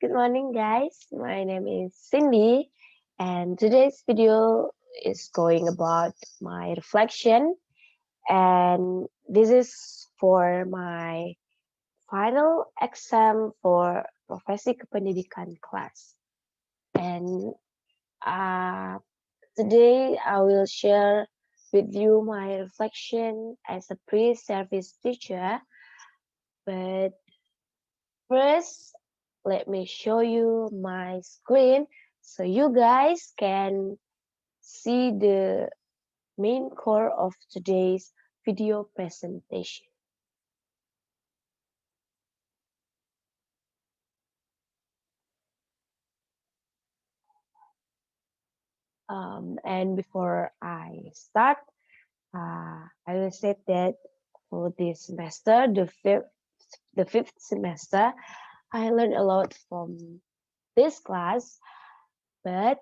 Good morning, guys. My name is Cindy, and today's video is going about my reflection. And this is for my final exam for Profesi Kependidikan class. And uh, today I will share with you my reflection as a pre-service teacher. But first, let me show you my screen so you guys can see the main core of today's video presentation. And before I start, I will say that for this semester, the fifth semester, I learned a lot from this class, but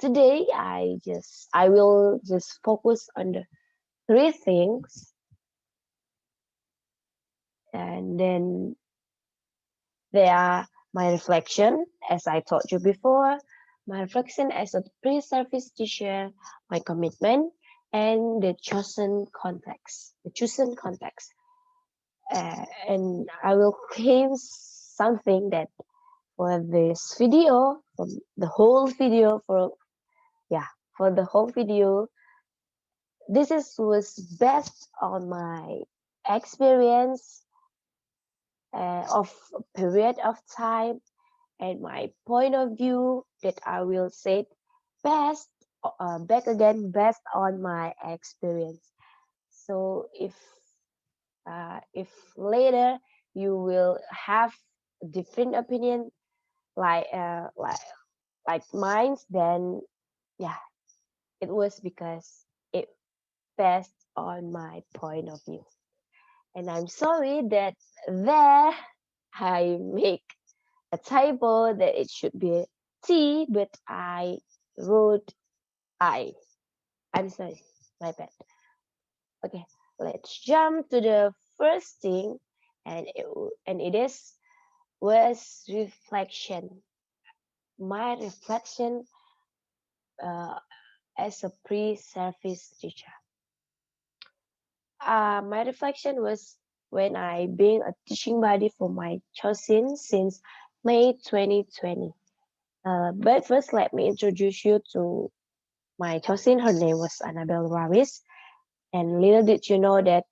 today I will just focus on the three things, and then they are my reflection, as I told you before, my reflection as a pre-service teacher, my commitment, and the chosen context. And I will claim something that for this video, from the whole video, for the whole video, was based on my experience of a period of time and my point of view that I will say best back again based on my experience. So if later you will have a different opinion like uh, like like mine, then yeah, it was because it based on my point of view. And I'm sorry that there I make a typo that it should be T, but I wrote I. I'm sorry, my bad. Okay, let's jump to the first thing, and it was reflection. My reflection uh, as a pre-service teacher. My reflection was when I being a teaching buddy for my chosen since May 2020. But first, let me introduce you to my chosen. Her name was Annabelle Ravis, and little did you know that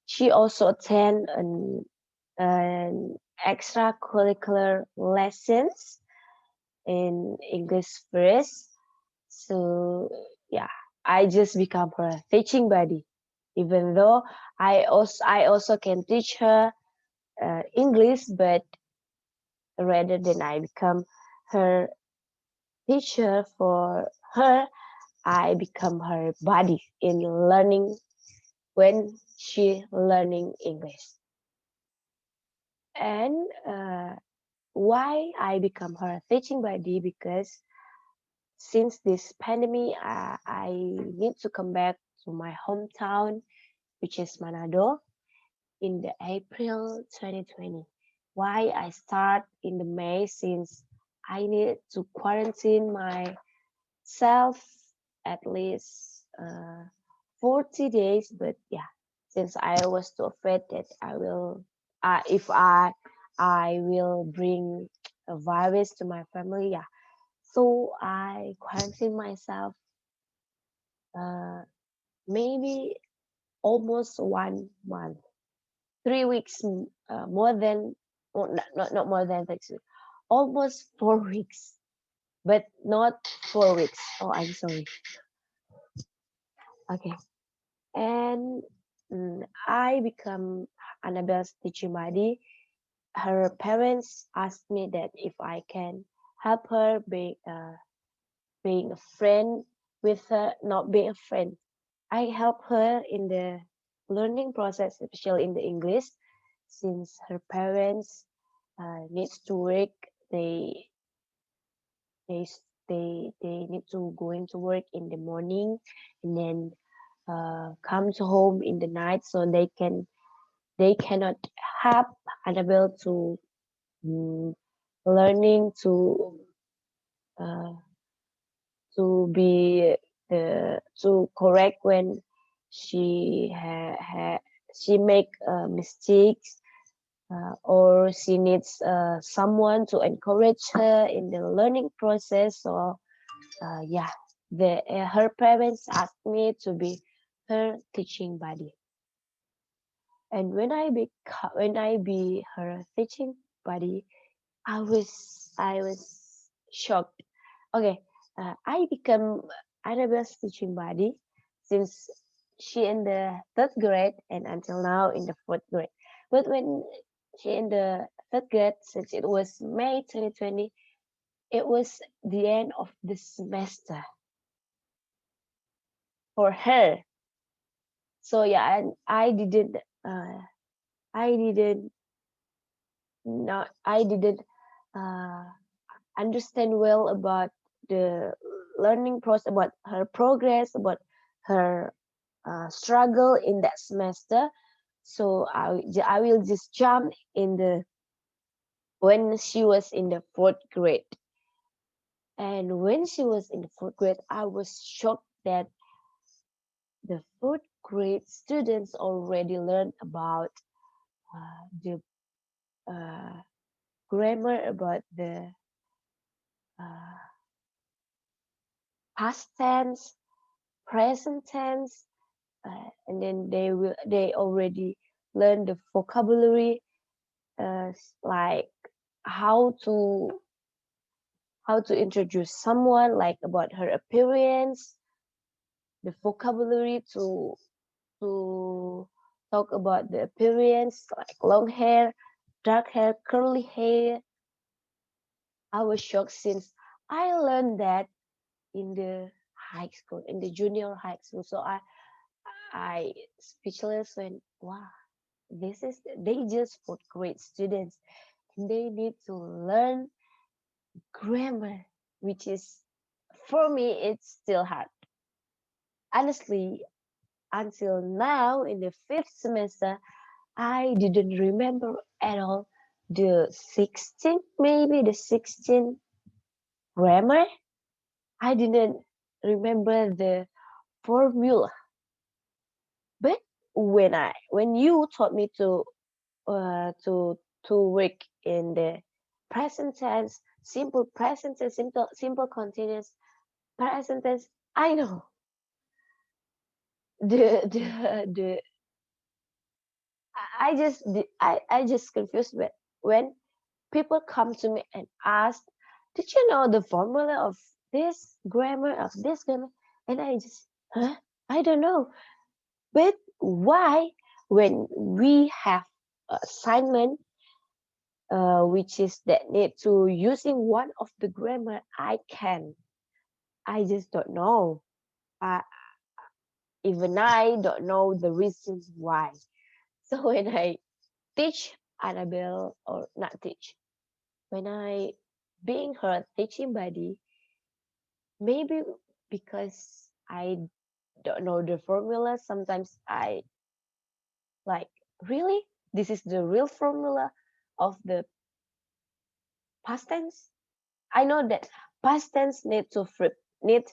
she also attend an extracurricular lessons in English first. So yeah, I just become her teaching buddy, even though I also can teach her English, but rather than I become her teacher for her, I become her buddy in learning when she learning English. And why I become her teaching buddy? Because since this pandemic, I need to come back to my hometown, which is Manado, in the April 2020. Why I start in the May? Since I need to quarantine myself at least 40 days. But yeah, since I was too afraid that if I will bring a virus to my family, yeah. So I quarantine myself uh, maybe almost 1 month, 3 weeks, more than, oh, not more than 6 weeks, almost 4 weeks, but not 4 weeks. Oh, I'm sorry. Okay, and I become Annabelle's teaching buddy. Her parents asked me that if I can help her being a friend with her, not being a friend. I help her in the learning process, especially in the English, since her parents needs to work. They they need to go into work in the morning, and then come to home in the night, so they cannot help Annabelle to mm, learning uh, to be to correct when she make mistakes, or she needs someone to encourage her in the learning process. So yeah, her parents asked me to be her teaching buddy, and when I be her teaching buddy, I was shocked. Okay, I become Annabelle's teaching buddy since she in the third grade and until now in the fourth grade. But when she in the third grade, since it was May 2020, it was the end of the semester for her. So yeah, and I didn't not I didn't uh, understand well about the learning process, about her progress, about her struggle in that semester. So I will just jump in the when she was in the fourth grade. And when she was in the fourth grade, I was shocked that the fourth grade students already learned about the uh, grammar, about the uh, past tense, present tense, and then they already learn the vocabulary, like how to how to introduce someone, like about her appearance, the vocabulary to talk about the appearance, like long hair, dark hair, curly hair. I was shocked since I learned that in the high school, in the junior high school. So I speechless when wow, this is they just fourth grade students and they need to learn grammar, which is for me it's still hard. Honestly, until now in the fifth semester, I didn't remember at all the 16, maybe the 16 grammar. I didn't remember the formula. But when you taught me uh, to to work in the present tense, simple present tense, simple continuous present tense, I know the I just confused when people come to me and ask, "Did you know the formula of this grammar?" And I just, huh? I don't know. But why, when we have assignment, which is that need to using one of the grammar, I can. I just don't know. Uh, Even I don't know the reasons why. So when I teach Annabelle, or not teach, when I being her teaching buddy, maybe because I don't know the formula, sometimes I like, really? This is the real formula of the past tense? I know that past tense need to verb, need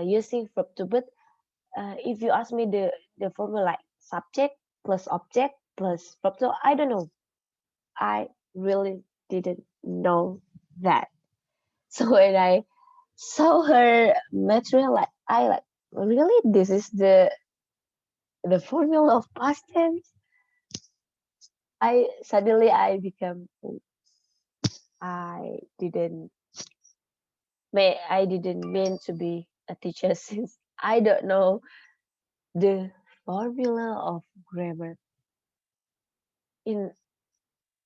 using verb to, but if you ask me the formula like subject plus object plus verb to, I don't know. I really didn't know that. So when I saw her material, like I like, really, this is the formula of past tense. I become, I didn't I didn't mean to be a teacher since I don't know the formula of grammar. In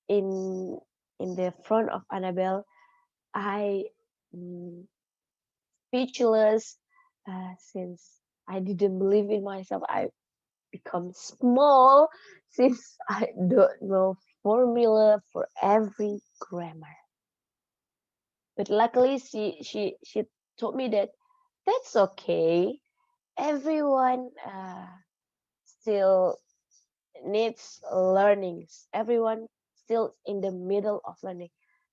in in the front of Annabelle, I mm, speechless, since I didn't believe in myself. I become small since I don't know formula for every grammar. But luckily, she told me that that's okay. Everyone still needs learnings. Everyone still in the middle of learning.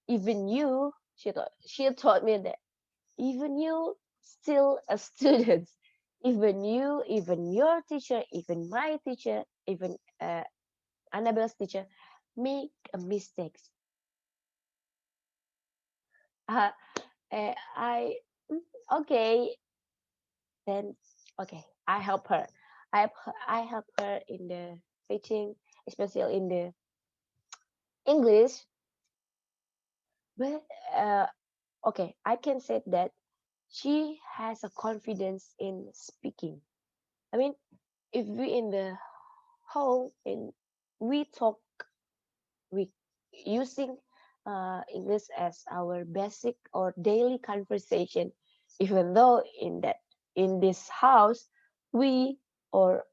Even you, she taught me that even you still a student. Even you, even your teacher, even my teacher, even Annabelle's teacher make a mistakes. Uh, I okay, then okay, I help her. I help her in the teaching, especially in the English. But okay, I can say that she has a confidence in speaking. I mean, if we in the home and we talk, we using English as our basic or daily conversation, even though in this house we or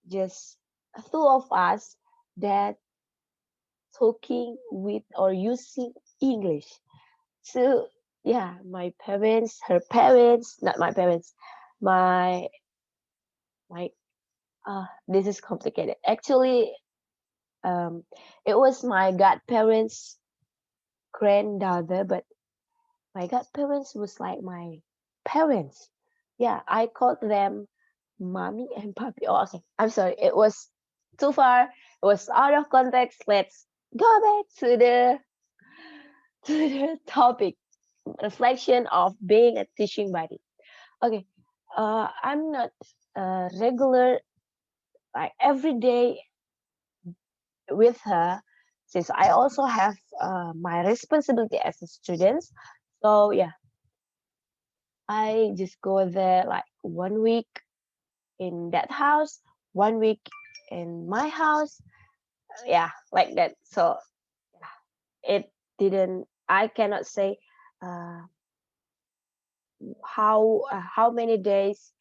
just two of us that talking with or using English. So yeah, my parents, her parents, not my parents, my my this is complicated. Actually, um, it was my godparents' granddaughter, but my godparents was like my parents. Yeah, I called them mommy and papi. Oh, okay. I'm sorry. It was too far. It was out of context. Let's go back to the to the topic. Reflection of being a teaching buddy. Okay. I'm not regular like every day with her since I also have my responsibility as a student. So yeah, I just go there like 1 week in that house, 1 week in my house. Yeah, like that. So it didn't. I cannot say uh, how many days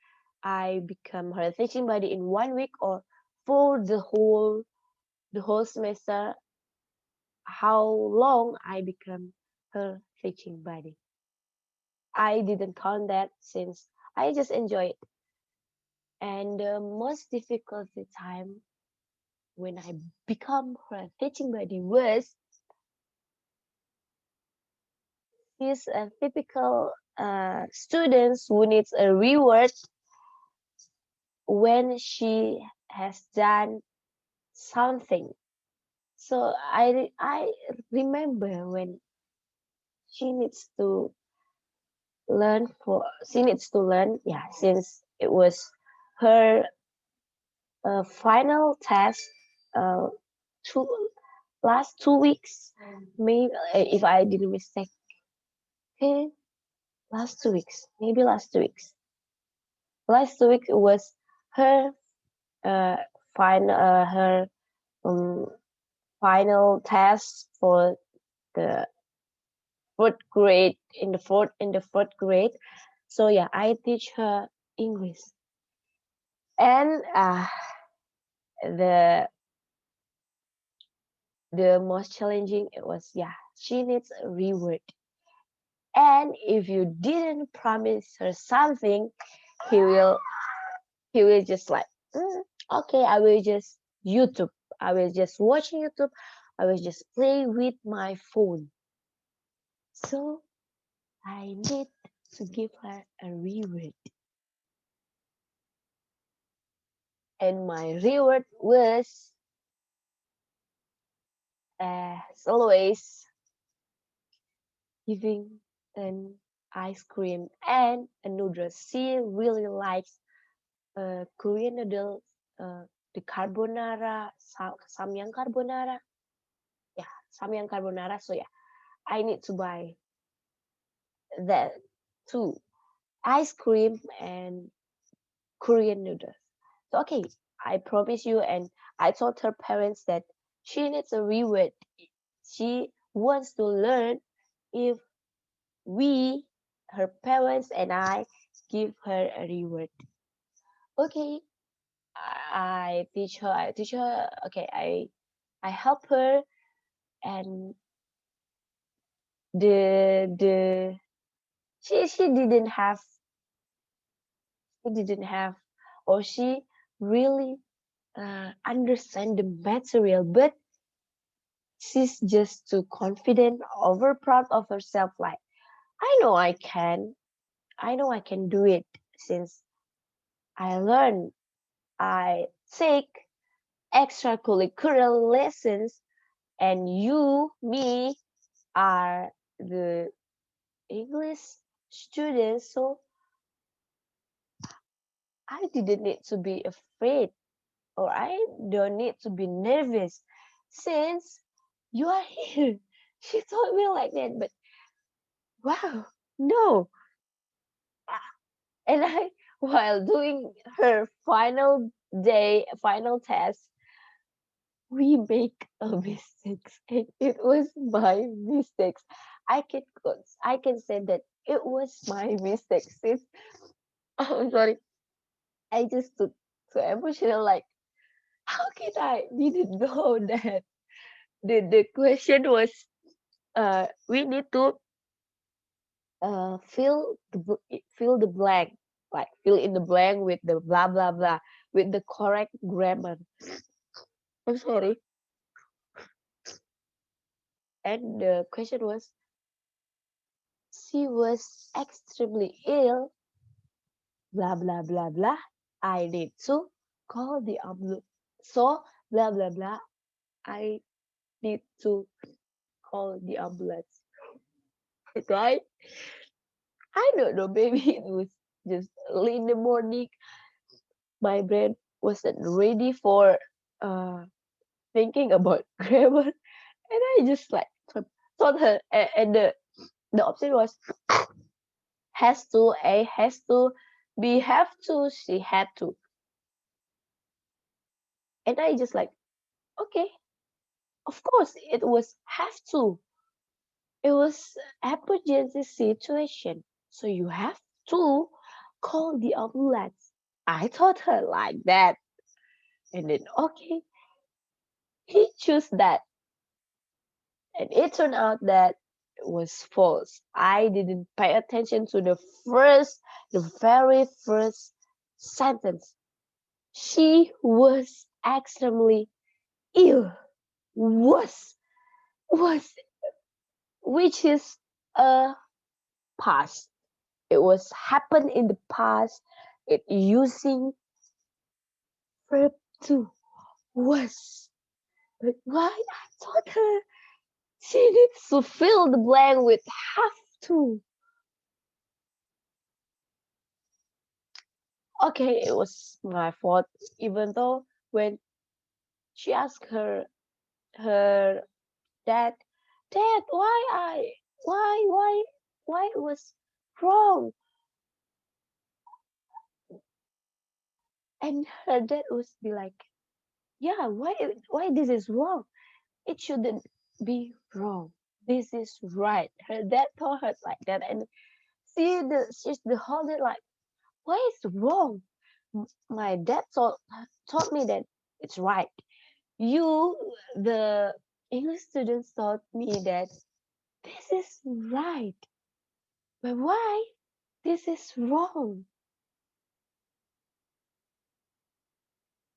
I become her teaching buddy in 1 week or for the whole semester. How long I become her teaching buddy. I didn't count that since I just enjoy it. And the most difficult time when I become her teaching buddy was she's a typical students who needs a reward when she has done something. So I remember when she needs to she needs to learn, yeah, since it was her final test uh, two last 2 weeks, maybe if I didn't mistake. Okay, last 2 weeks, maybe last 2 weeks. Last 2 weeks was her uh, her um, final test for the fourth grade in the fourth grade. So yeah, I teach her English, and the the most challenging it was, yeah, she needs a reward. And if you didn't promise her something, he will he will just like, okay, I will just YouTube. I will just watch YouTube. I will just play with my phone. So I need to give her a reward. And my reward was, as always, giving an ice cream and a noodle. She really likes Korean noodles, the carbonara, samyang carbonara. Yeah, samyang carbonara. So yeah, I need to buy that too. Ice cream and Korean noodles. So okay, I promise you, and I told her parents that she needs a reward. She wants to learn if we, her parents and I, give her a reward. Okay, I teach her. Okay, I help her, and the she didn't have or she really understand the material, but She's just too confident, over proud of herself. Like, I know I can. I know I can do it since I learned. I take extracurricular lessons, and me, are the English students. So I didn't need to be afraid, or I don't need to be nervous since you are here. She told me like that, but wow, no. And I, while doing her final test, we make a mistakes, and it was my mistakes. I can say that it was my mistake since I'm sorry. I just took so emotional. Like, how can I didn't know that the question was we need to fill the blank, like fill in the blank with the blah blah blah with the correct grammar. I'm sorry. And the question was, she was extremely ill, blah blah blah blah. I need to call the ambulance. So blah blah blah. I need to call the ambulance. Right? I don't know. Maybe it was just early in the morning. My brain wasn't ready for uh thinking about grammar, and I just like told her, and the option was has to, A has to, B have to, C had to, and I just like, okay, of course it was have to. It was emergency situation, so you have to call the ambulance. I told her like that, and then okay, he chose that, and it turned out that it was false. I didn't pay attention to the very first sentence. She was extremely ill. Was, was, which is a past. It was happened in the past. It using verb to was. But why I told her she needs to fill the blank with have to. Okay, it was my fault. Even though when she asked her dad, Dad, why it was wrong? And her dad was be like, yeah, why this is wrong? It shouldn't be wrong. This is right. Her dad told her like that, and she's the whole day like, why is wrong? My dad taught me that it's right. You, the English students, taught me that this is right, but why this is wrong?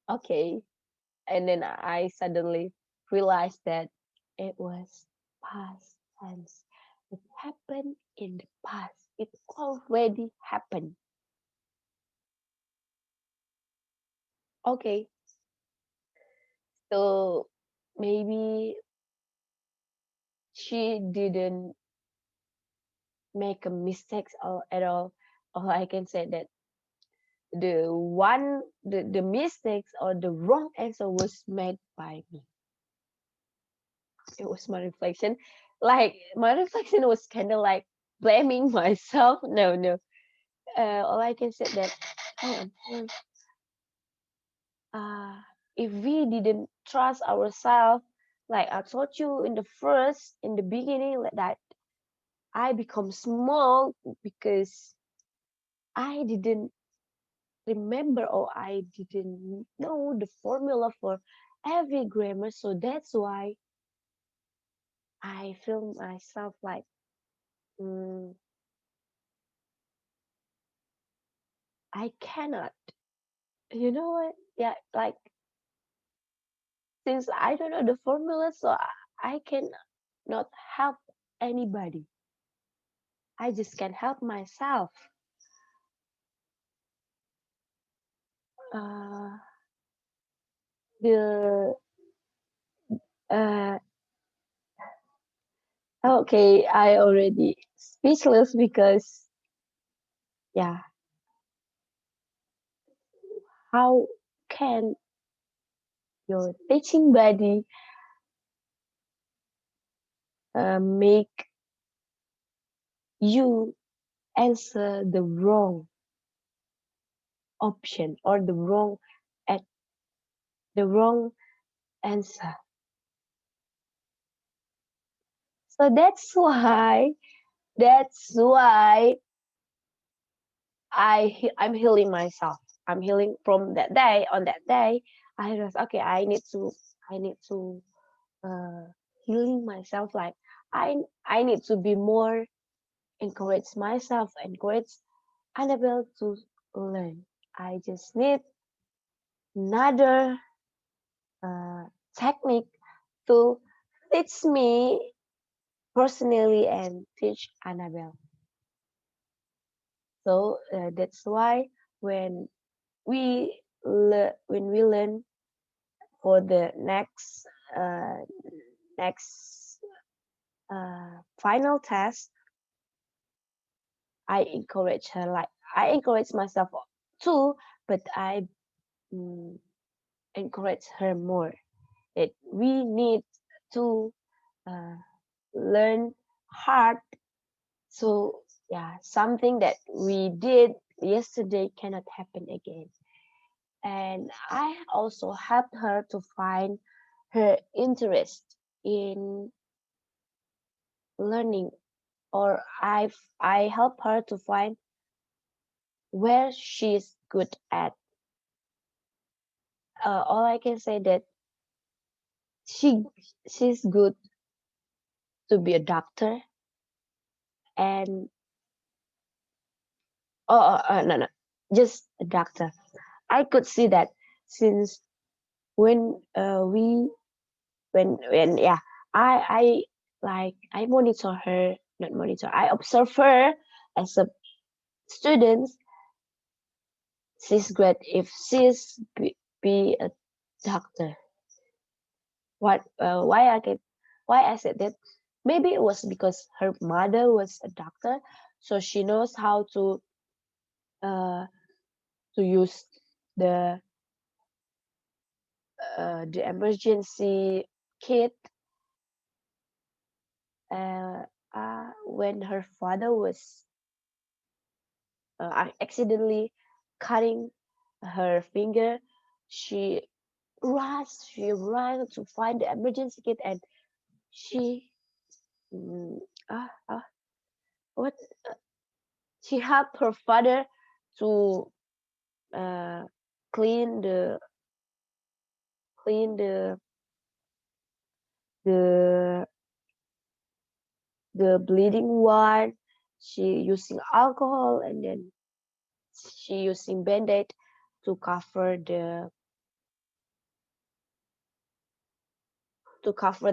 Okay, and then I suddenly realized that it was past tense. It happened in the past. It already happened. Okay, so maybe she didn't make a mistake at all. Or I can say that the mistakes or the wrong answer was made by me. It was my reflection. Like my reflection was kind of like blaming myself. No, no. All I can say that, oh, uh, if we didn't trust ourselves, like I told you in the beginning, like that I become small because I didn't remember, or I didn't know the formula for every grammar. So that's why I feel myself like, mm, I cannot. You know what? Yeah, like since I don't know the formula, so I can not help anybody. I just can help myself. Uh, the uh, okay, I already speechless because yeah, how can your teaching body make you answer the wrong option or at the wrong answer? So that's why I'm healing myself. I'm healing from that day. On that day, I realized, okay, I need to uh, healing myself. Like I need to be more encourage myself, encourage Annabelle to learn. I just need another uh, technique to teach me personally and teach Annabelle. So that's why when when we learn for the uh, next final test, I encourage her. Like I encourage myself too, but I mm, encourage her more. That we need to uh, learn hard. So yeah, something that we did yesterday cannot happen again. And I also helped her to find her interest in learning, or I help her to find where she's good at. All I can say that she she's good to be a doctor, and no, no, just a doctor. I could see that since when when yeah, I like I monitor her, not monitor, I observe her as a student. She's great if be a doctor. What why I said that? Maybe it was because her mother was a doctor, so she knows how uh to use the the emergency kit. When her father was accidentally cutting her finger, she ran to find the emergency kit, and she mm, uh, uh, what she helped her father to uh, clean the the the bleeding one. She using alcohol, and then she using band-aid to cover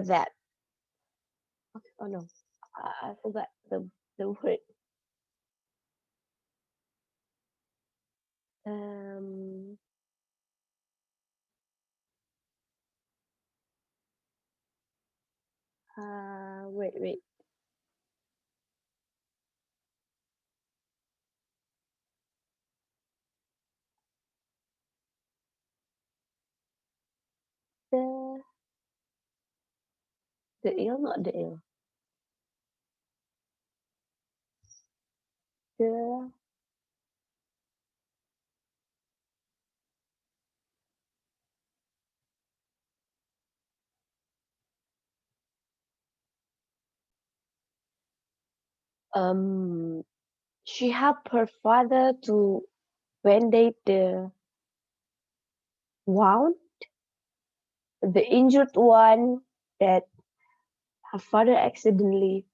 that. Oh no, I forgot the word. Um, wait. The not the ill. The um, she helped her father to band-aid the wound, the injured one that her father accidentally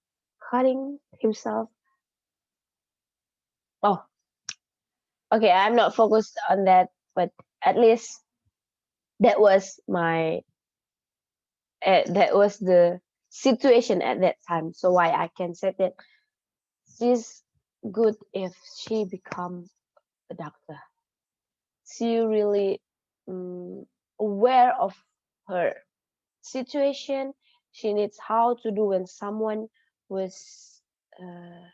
cutting himself. Oh, okay, I'm not focused on that, but at least that was my that was situation at that time. So why I can say that she's good if she become a doctor. She really aware of her situation. She needs how to do when someone was uh,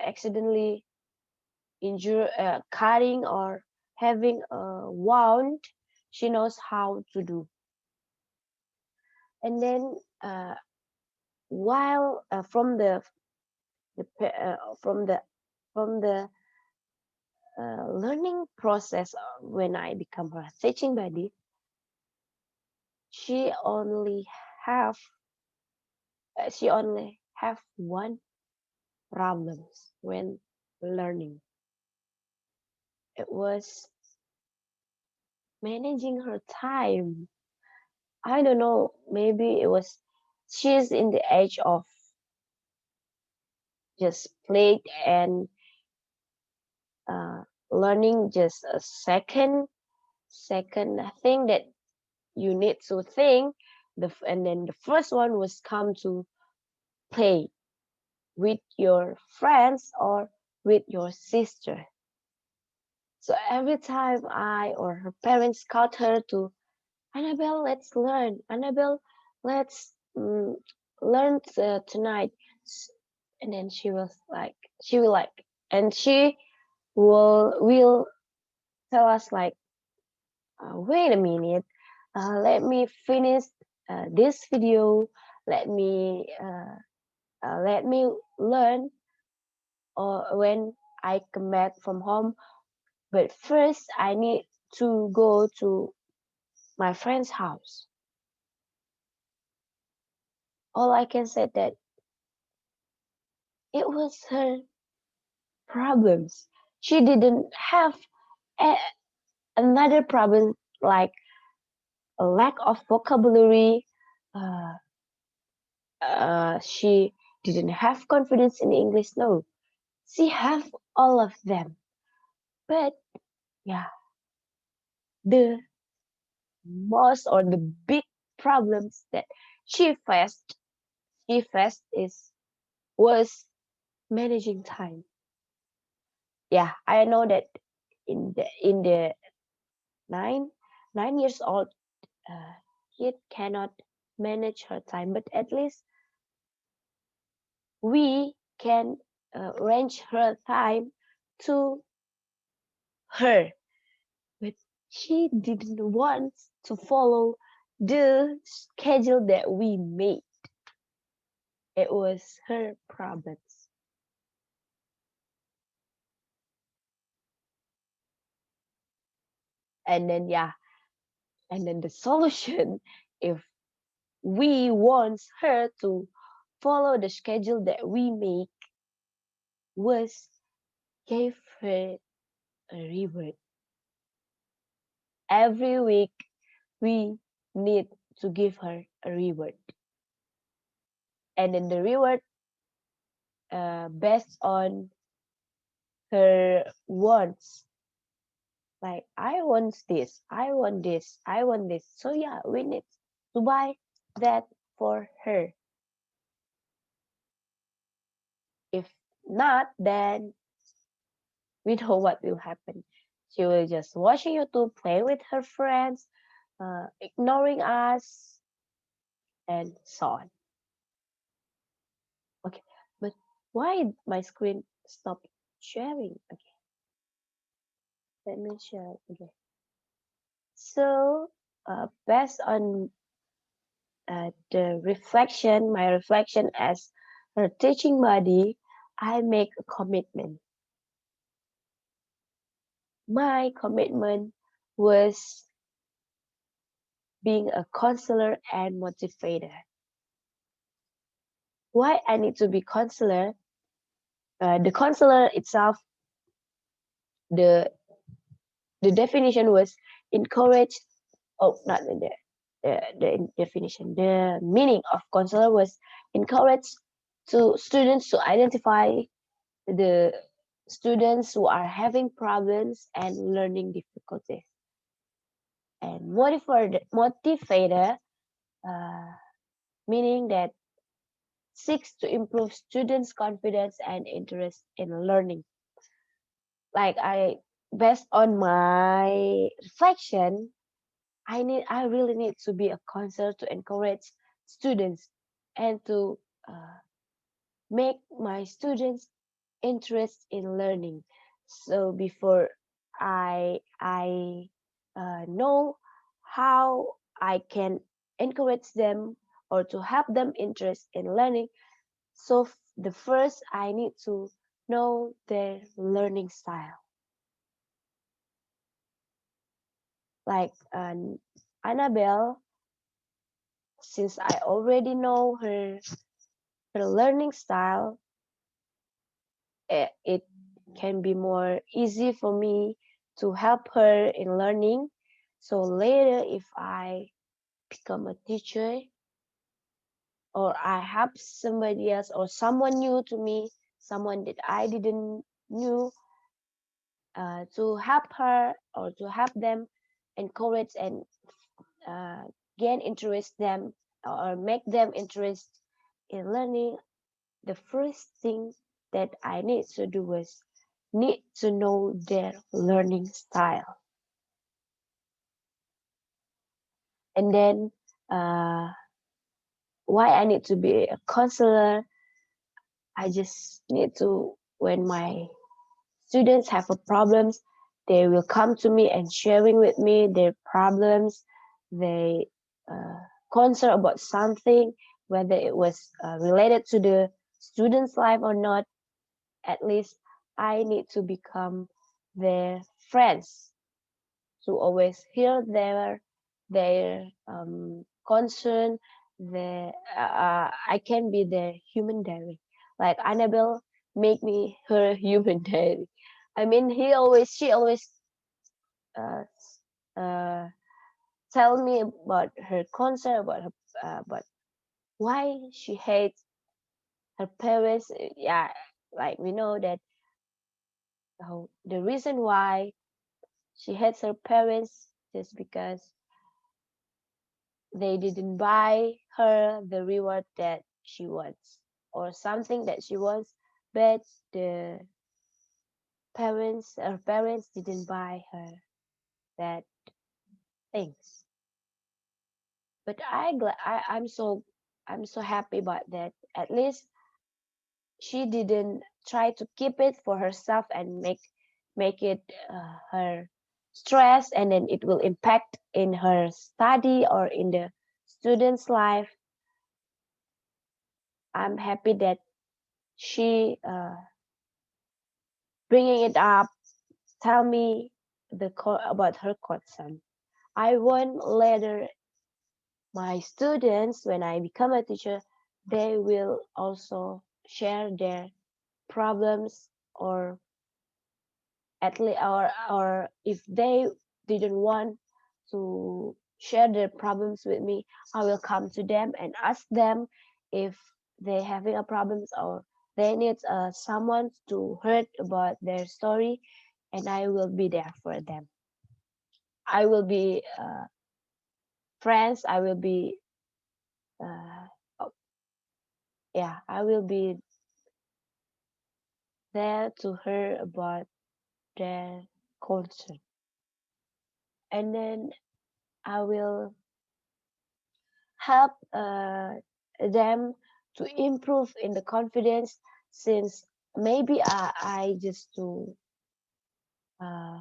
accidentally injured, cutting or having a wound. She knows how to do. And then while from the learning process, when I become her teaching buddy, she only have she only have one problems when learning. It was managing her time. I don't know, maybe it was she's in the age of just play and uh, learning just a second thing that you need to think and then the first one was come to play with your friends or with your sister. So every time I or her parents called her to Annabelle, let's learn. Annabelle, let's learn tonight. And then she will like, and she will tell us like, wait a minute, let me finish this video. Let me let me learn or when I come back from home. But first, I need to go to my friend's house. All I can say that it was her problems. She didn't have a, another problem like a lack of vocabulary. Uh, she didn't have confidence in English. No, she have all of them. But yeah, the most or the big problems that she faced is was managing time. Yeah, I know that in the nine 9 years old uh, kid cannot manage her time, but at least we can arrange her time to her. But she didn't want to follow the schedule that we made. It was her problems. And then yeah, and then the solution, if we want her to follow the schedule that we make, was give her a reward. Every week we need to give her a reward. And then the reward based on her wants. Like I want this, I want this, I want this. So yeah, we need to buy that for her. If not, then we know what will happen. She will just watching YouTube, play with her friends, ignoring us, and so on. Okay, but why my screen stopped sharing? Okay, let me share again. So, based on my reflection as her teaching buddy, I make a commitment. My commitment was being a counselor and motivator. Why I need to be counselor? The counselor itself, the the definition was encourage. Oh, not the definition. The meaning of counselor was encourage to students to identify the students who are having problems and learning difficulties. And motivator uh, meaning that seeks to improve students' confidence and interest in learning. Like based on my reflection, I really need to be a counselor to encourage students and to uh, make my students interest in learning. So before I know how I can encourage them or to help them interest in learning. So the first I need to know their learning style. Like Annabelle, since I already know her learning style, it can be more easy for me to help her in learning. So later, if I become a teacher or I help somebody else or someone new to me, someone that I didn't knew, to help her or to help them, encourage and uh, gain interest them or make them interest in learning, the first thing that I need to do is need to know their learning style. And then why I need to be a counselor, I just need to, when my students have a problems, they will come to me and sharing with me their problems. They uh, concern about something, whether it was related to the student's life or not. At least I need to become their friends to always hear their concern. I can be their human diary. Like Annabelle make me her human diary. I mean, she always uh, uh, tell me about her concern about why she hates her parents. Yeah, like we know that the reason why she hates her parents just because they didn't buy her the reward that she wants or something that she wants, but the her parents didn't buy her that things. But I'm so happy about that. At least she didn't try to keep it for herself and make it her stress, and then it will impact in her study or in the student's life. I'm happy that she bringing it up, tell me about her concern. I want later my students, when I become a teacher, they will also share their problems, or at least, or if they didn't want to share their problems with me, I will come to them and ask them if they having a problems or they need someone to heard about their story, and I will be there for them. I will be friends. I will be uh, oh, yeah, I will be there to hear about their concern, and then I will help them to improve in the confidence, since maybe I just to uh,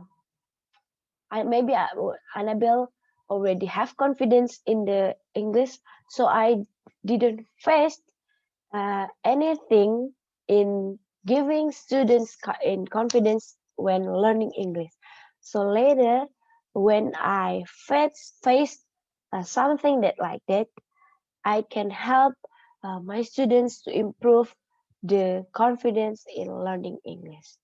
Annabelle already have confidence in the English, so I didn't face anything in giving students in confidence when learning English. So later, when I face something that like that, I can help my students to improve the confidence in learning English.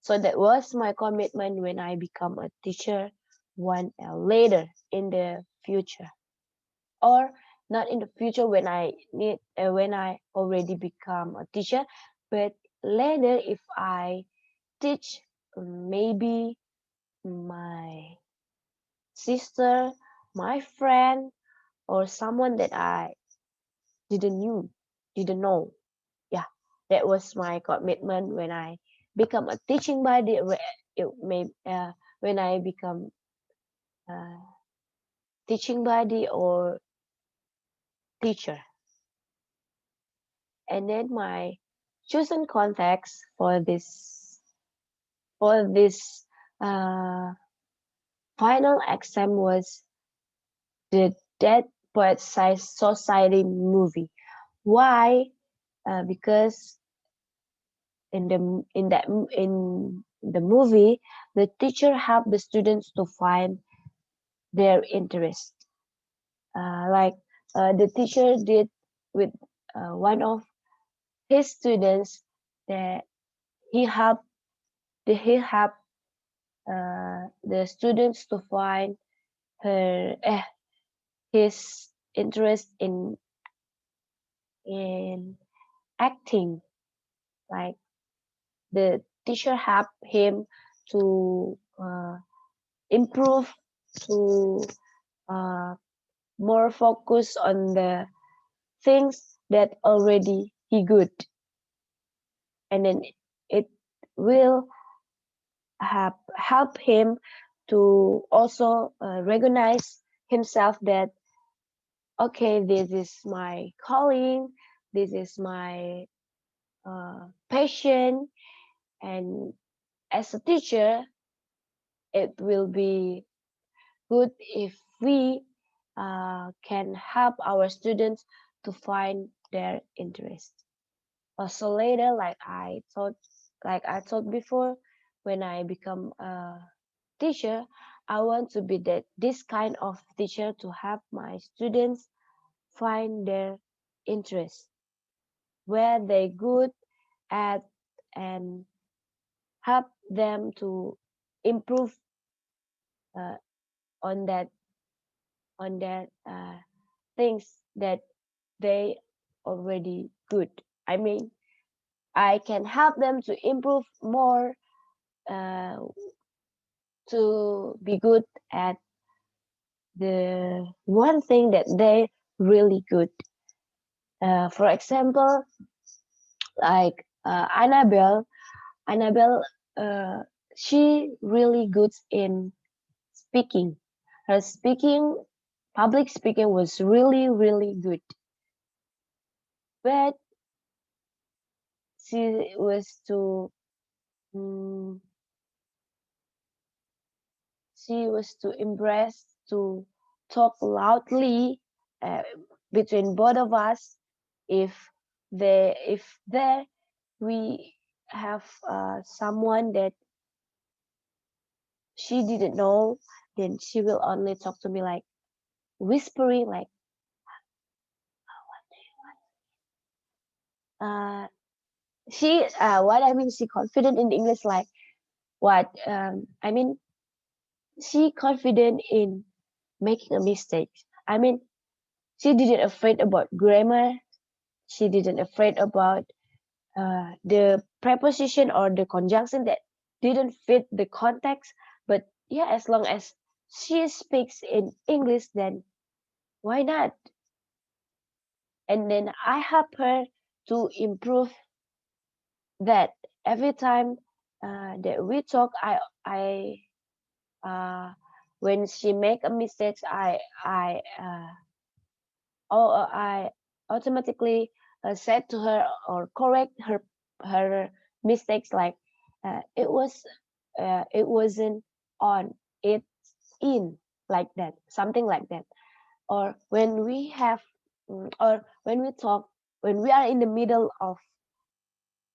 So that was my commitment when I become a teacher one later in the future, or not in the future when I already become a teacher, but later if I teach maybe my sister, my friend, or someone that I didn't know. Yeah, that was my commitment when I become a teaching body. It may when I become a teaching body or teacher. And then my chosen context for this uh, final exam was the Dead Poet Society movie. Why? Because in the movie, the teacher helped the students to find their interest. Like the teacher did with one of his students, that he helped the students to find her his interest in acting. Like the teacher helped him to improve, to uh, more focus on the things that already he good, and then it will help him to also recognize himself that, okay, this is my calling, this is my passion. And as a teacher, it will be good if we can help our students to find their interest. So later, like I thought before, when I become a teacher, I want to be this kind of teacher to help my students find their interest, where they good at, and help them to improve uh, on that things that they already good. I mean, I can help them to improve more, uh, to be good at the one thing that they really good. For example, like Annabelle, uh, she really good in speaking. Her public speaking was really, really good. But she was to, mm, she was to embrace to talk loudly uh, between both of us. If there we have someone that she didn't know, then she will only talk to me like whispering, like uh what I mean, she confident in English, like what I mean, she confident in making a mistake. I mean, she didn't afraid about grammar, she didn't afraid about the preposition or the conjunction that didn't fit the context. But yeah, as long as she speaks in English, then why not? And then I help her to improve that. Every time that we talk, I uh, when she make a mistake, I automatically said to her or correct her mistakes, like it wasn't on, it's in, like that, something like that. Or when we have, or when we talk, when we are in the middle of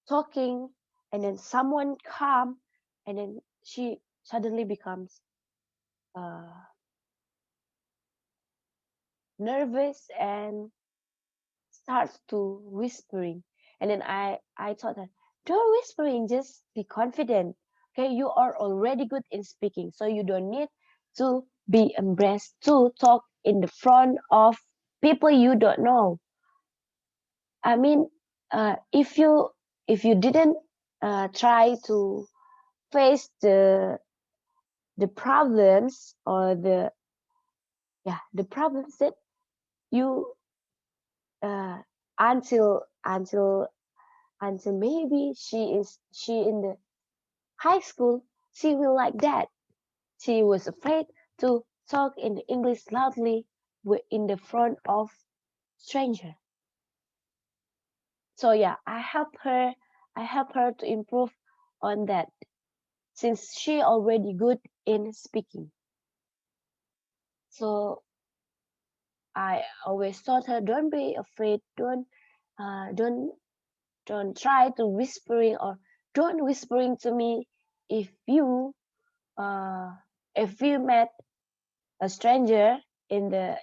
talking, and then someone come, and then she suddenly becomes uh, nervous and starts to whispering. And then I told her, don't whispering, just be confident. Okay, you are already good in speaking, so you don't need to be embarrassed to talk in the front of people you don't know. I mean, if you didn't try to face the problems, or the problems that you uh, until until until maybe she in the high school, she will like that. She was afraid to talk in English loudly in the front of stranger. So yeah, I help her to improve on that since she already good in speaking. So I always taught her, don't be afraid, uh, don't don't try to whispering, or don't whispering to me if you uh if you met a stranger in the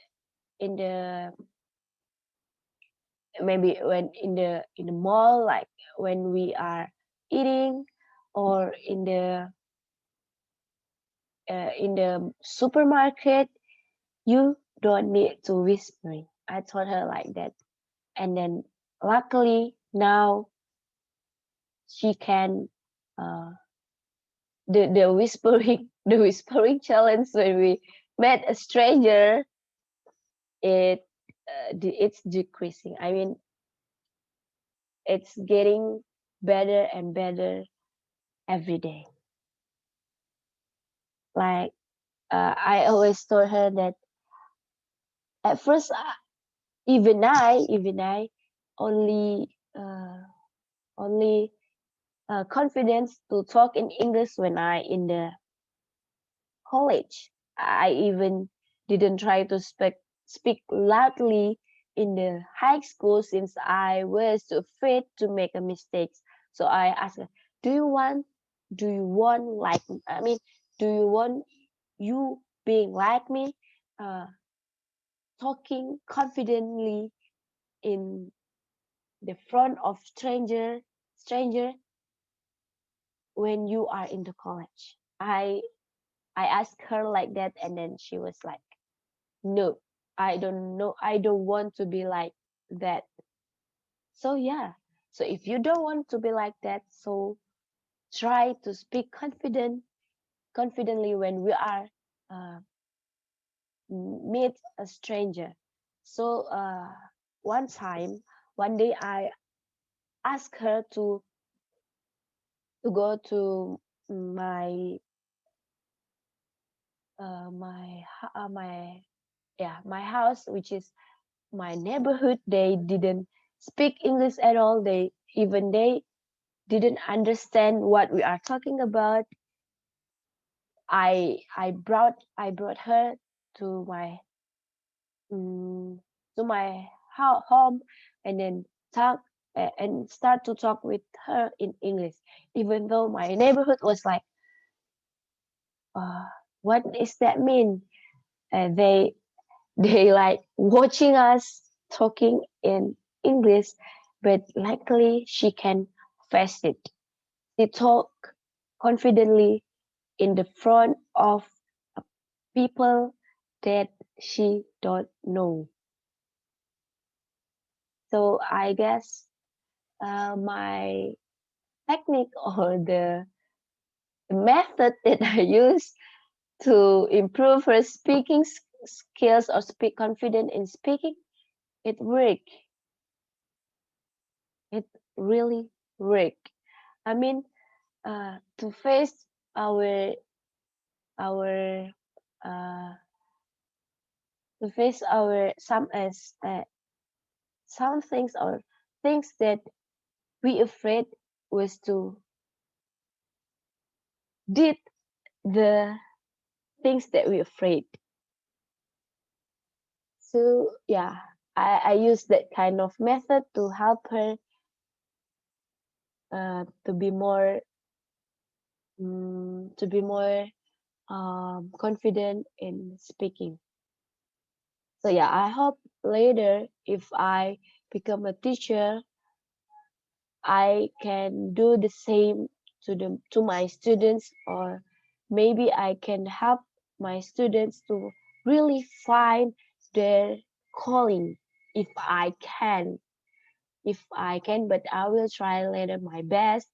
maybe when in the mall, like when we are eating, or in the supermarket. You don't need to whispering. I told her like that. And then luckily now she can uh the whispering the whispering challenge when we met a stranger, it it's decreasing. I mean, it's getting better and better every day. Like I always told her that at first, even I only only confidence to talk in English when I in the college. I even didn't try to speak loudly in the high school since I was too afraid to make a mistake. So I asked her, do you want like, I mean, do you want you being like me, uh, talking confidently in the front of stranger when you are in the college? I asked her like that, and then she was like, no, I don't know, I don't want to be like that. So yeah, so if you don't want to be like that, so try to speak confidently when we are uh, meet a stranger. So one time, one day I asked her to go to my my yeah, my house, which is my neighborhood. They didn't speak English at all. They didn't understand what we are talking about. I brought her to my um, home, and then talk and start to talk with her in English, even though my neighborhood was like, uh, what does that mean? They they like watching us talking in English, but luckily she can face it. She talk confidently in the front of people that she don't know. So I guess my technique or the method that I use to improve her speaking skills or speak confident in speaking, it work. It really work. I mean, to face our our uh, to face our some things, or things that we afraid, was to did the things that we afraid. So yeah, I use that kind of method to help her to be more confident in speaking. So yeah, I hope later if I become a teacher, I can do the same to my students, or maybe I can help my students to really find their calling, if I can. But I will try later my best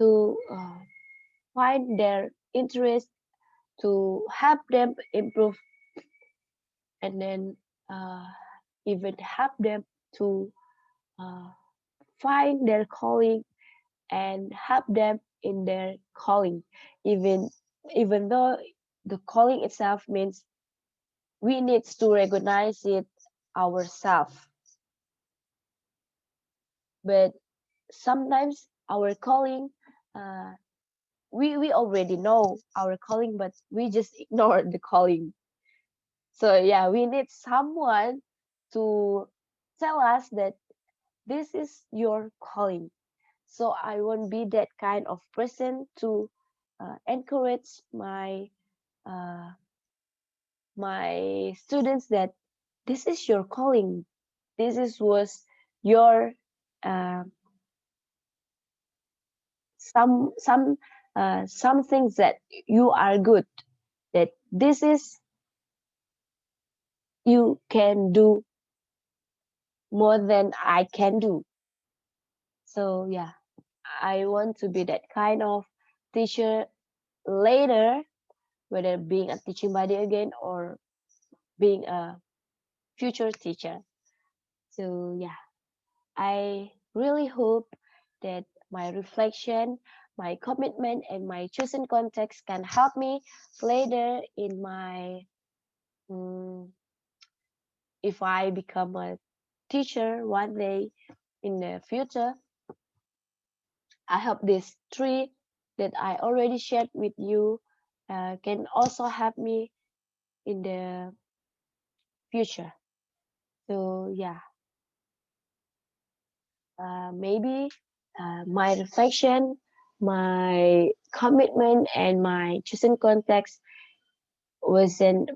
to find their interest, to help them improve, and then uh, even help them to uh, find their calling and help them in their calling, even even though the calling itself means we need to recognize it ourselves. But sometimes our calling, uh, we already know our calling, but we just ignore the calling. So yeah, we need someone to tell us that this is your calling. So I won't be that kind of person to encourage uh, my students that this is your calling. This is was your uh, some things that you are good. That this is you can do more than I can do. So yeah, I want to be that kind of teacher later, whether being a teaching buddy again or being a future teacher. So yeah, I really hope that my reflection, my commitment, and my chosen context can help me later in my mm, if I become a teacher one day in the future. I hope these three that I already shared with you can also help me in the future. So yeah, maybe my reflection, my commitment, and my chosen context wasn't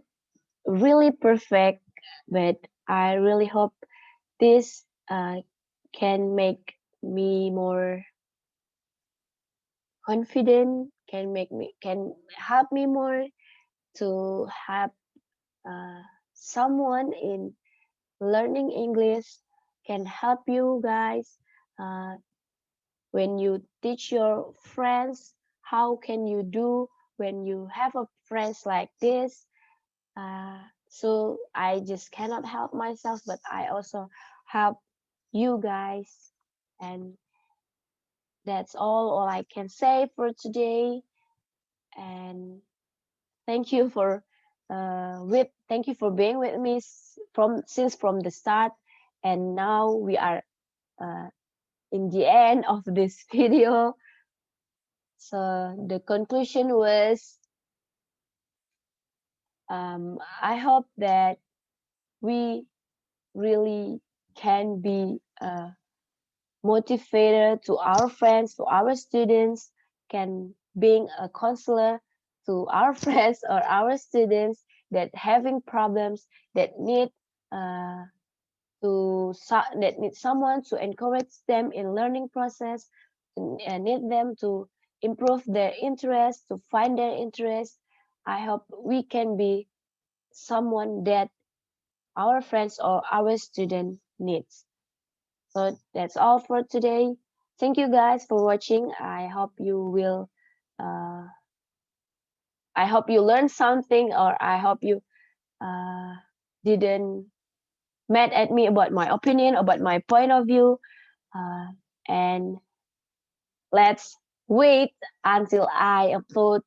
really perfect, but I really hope this can make me more confident, can help me more to have uh, someone in learning English, can help you guys uh, when you teach your friends. How can you do when you have a friends like this? So I just cannot help myself, but I also help you guys. And that's all I can say for today. And thank you for thank you for being with me from the start. And now we are uh, in the end of this video. So the conclusion was I hope that we really can be motivator to our friends, to our students, can being a counselor to our friends or our students that having problems that need uh, that need someone to encourage them in learning process, and need them to improve their interest, to find their interest. I hope we can be someone that our friends or our student needs. So that's all for today. Thank you guys for watching. Uh, I hope you learned something, or I hope you uh, didn't mad at me about my opinion, about my point of view. Uh, and let's wait until I upload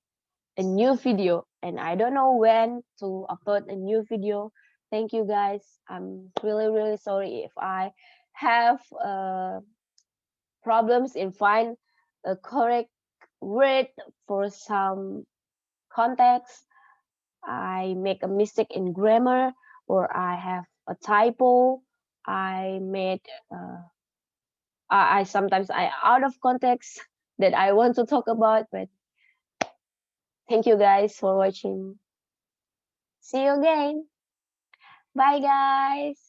a new video. And I don't know when to upload a new video. Thank you guys. I'm really sorry if I have problems in find a correct word for some context. I make a mistake in grammar, or I have a typo. I made I sometimes I out of context that I want to talk about. But thank you guys for watching. See you again. Bye guys.